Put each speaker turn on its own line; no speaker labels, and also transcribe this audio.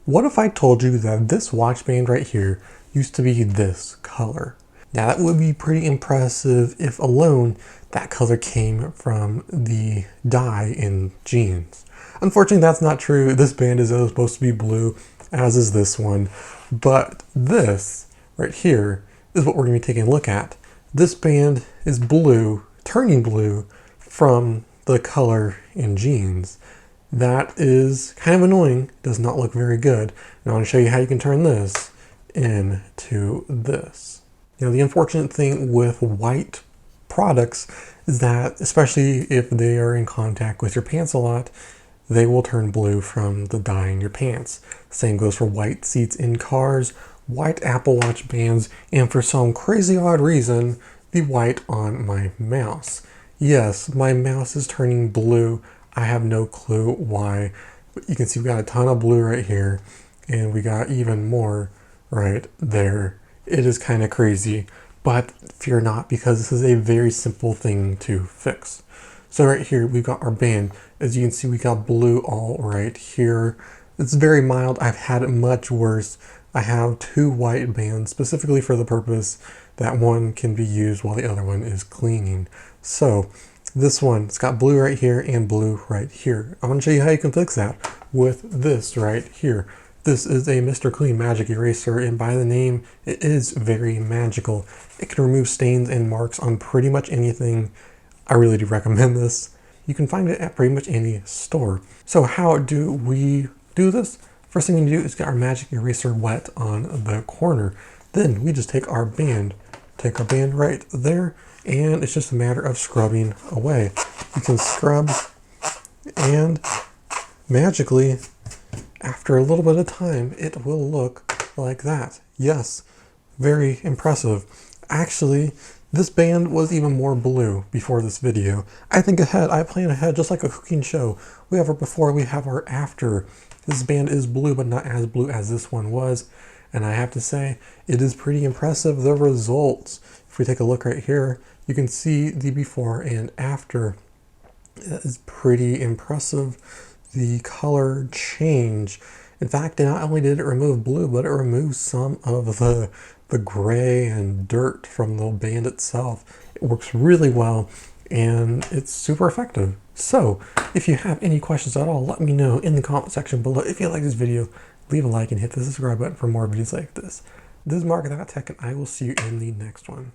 What if I told you that this watch band right here used to be this color? Now that would be pretty impressive if alone that color came from the dye in jeans. Unfortunately, that's not true. This band is supposed to be blue, as is this one. But this right here is what we're going to be taking a look at. This band is blue, turning blue from the color in jeans. That is kind of annoying, does not look very good. And I want to show you how you can turn this into this. You know, the unfortunate thing with white products is that, especially if they are in contact with your pants a lot, they will turn blue from the dye in your pants. Same goes for white seats in cars, white Apple Watch bands, and for some crazy odd reason, the white on my mouse. Yes, my mouse is turning blue. I have no clue why, but you can see we got a ton of blue right here, and we got even more right there. It is kind of crazy, but fear not, because this is a very simple thing to fix. So right here, we've got our band. As you can see, we got blue all right here. It's very mild. I've had it much worse. I have two white bands specifically for the purpose that one can be used while the other one is cleaning. So this one, it's got blue right here and blue right here. I want to show you how you can fix that with this right here. This is a Mr. Clean Magic Eraser, and by the name, it is very magical. It can remove stains and marks on pretty much anything. I really do recommend this. You can find it at pretty much any store. So how do we do this? First thing we do is get our Magic Eraser wet on the corner. Then we just take our band right there, and it's just a matter of scrubbing away. You can scrub, and magically, after a little bit of time, it will look like that. Yes, very impressive. Actually, this band was even more blue before this video. I plan ahead just like a cooking show. We have our before, we have our after. This band is blue, but not as blue as this one was. And I have to say, it is pretty impressive, the results. If we take a look right here, you can see the before and after. It is pretty impressive. The color change. In fact, not only did it remove blue, but it removed some of the gray and dirt from the band itself. It works really well, and it's super effective. So if you have any questions at all, let me know in the comment section below. If you like this video, leave a like and hit the subscribe button for more videos like this. This is Mark with Tech, and I will see you in the next one.